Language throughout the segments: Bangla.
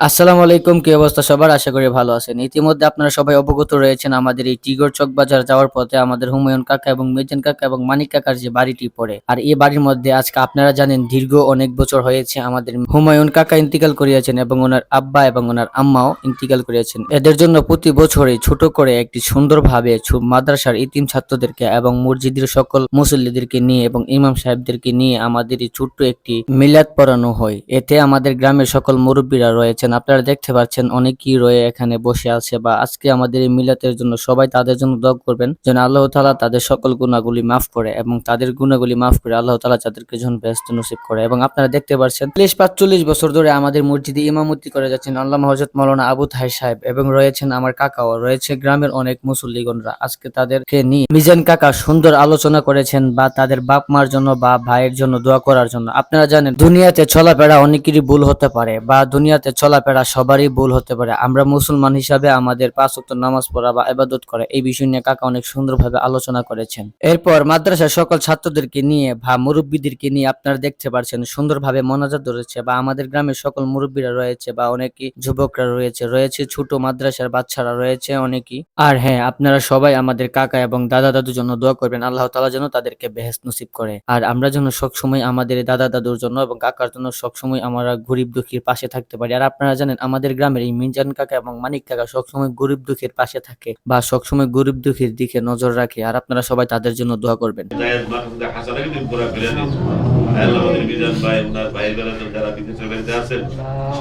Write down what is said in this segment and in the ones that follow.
আসসালামু আলাইকুম, কি অবস্থা সবার? আশা করি ভালো আছেন। ইতিমধ্যে আপনারা সবাই অবগত রয়েছেন আমাদের এই টিগর চক বাজার যাওয়ার পথে আমাদের হুমায়ুন কাকা এবং মিজান কাকা এবং মানিক কাকার যে বাড়িটি পড়ে। আর এই বাড়ির মধ্যে আজকে আপনারা জানেন দীর্ঘ অনেক বছর হয়েছে আমাদের হুমায়ুন কাকা ইন্তিকাল করিয়েছেন এবং ওনার আব্বা এবং ওনার আম্মাও ইন্তিকাল করিয়েছেন। এদের জন্য প্রতি বছরই ছোট করে একটি সুন্দরভাবে মাদ্রাসার ইতিম ছাত্রদেরকে এবং মসজিদের সকল মুসল্লিদেরকে নিয়ে এবং ইমাম সাহেবদেরকে নিয়ে আমাদের এই ছোট্ট একটি মিলাদ পড়ানো হয়। এতে আমাদের গ্রামের সকল মুরব্বীরা রয়েছেন, আপনারা দেখতে পাচ্ছেন অনেকেই রয়ে এখানে বসে আছে। বা আজকে আমাদের এই মিলাতের জন্য সবাই তাদের জন্য দোয়া করবেন যেন আল্লাহ তাআলা তাদের সকল গুনাহগুলি মাফ করে এবং তাদের গুনাহগুলি মাফ করে আল্লাহ তাআলা তাদেরকে যেন বেহেশত নসিব করে। এবং আপনারা দেখতে পাচ্ছেন 40-45 বছর ধরে আমাদের মসজিদে ইমামতি করে যাচ্ছেন আল্লামা হযরত মাওলানা আবু তাহের সাহেব এবং রয়েছেন আমার কাকাও, রয়েছে গ্রামের অনেক মুসল্লিগণরা। আজকে তাদেরকে নিয়ে মিজান কাকা সুন্দর আলোচনা করেছেন বা তাদের বাপ মার জন্য বা ভাইয়ের জন্য দোয়া করার জন্য। আপনারা জানেন দুনিয়াতে চলাফেরা অনেকেরই ভুল হতে পারে বা দুনিয়াতে চলাফেরা সবারই ভুল হতে পারে। আমরা মুসলমান হিসাবে আমাদের 5 ওয়াক্ত নামাজ পড়া বা ইবাদত করা এই বিষয় নিয়ে কাকা অনেক সুন্দরভাবে আলোচনা করেছেন। এরপর মাদ্রাসার সকল ছাত্রদেরকে নিয়ে বা মুরব্বীদেরকে নিয়ে আপনারা দেখতে পাচ্ছেন সুন্দরভাবে মোনাজাত ধরেছে বা আমাদের গ্রামের সকল মুরব্বীরা রয়েছে বা অনেকেই যুবকরা রয়েছে ছোট মাদ্রাসার বাচ্চারা রয়েছে অনেকেই। আর হ্যাঁ, আপনারা সবাই আমাদের কাকা এবং দাদা দাদুর জন্য দোয়া করবেন আল্লাহ তাআলা যেন তাদেরকে বেহেশত নসিব করে। আর আমরা যেন সবসময় আমাদের এই দাদা দাদুর জন্য এবং কাকার জন্য সবসময় আমরা গরিব দুঃখীর পাশে থাকতে পারি। আর আপনারা জানেন আমাদের গ্রামের এই মিজান কাকা এবং মানিক কাকা সবসময় গরিব দুঃখীর পাশে থাকে বা সবসময় গরিব দুঃখীর দিকে নজর রাখে। আর আপনারা সবাই তাদের জন্য দোয়া করবেন।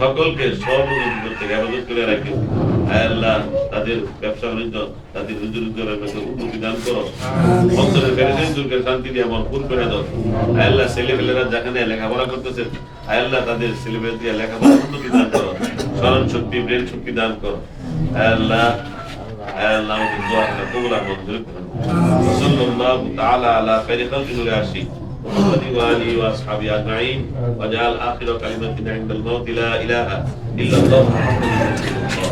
সকলকে থেকে আবাদত করে রাখি। আল্লাহ তাদের ব্যবসা বাণিজ্য তাদের উন্নতি দান করো। অন্তরের পেরেশানি দূর করে শান্তি দিয়ে ভরপুর করে দাও। আল্লাহ ছেলেপেলেরা যেখানে লেখাপড়া করতেছে আল্লাহ তাদের ছেলেপেলে দিয়ে লেখাপড়া উন্নতি দান করো, স্মরণ শক্তি ব্রেন শক্তি দান করো। আল্লাহ আল্লাহ আমাদের দোয়াটা কবুল আর মঞ্জুর করুন। সাল্লাল্লাহু তাআলা আলা খায়রি খালকিহি আশি محمد وآله وأصحابه أجمعين وجعل آخر كلمتنا عند الموت لا إله إلا الله محمد رسول الله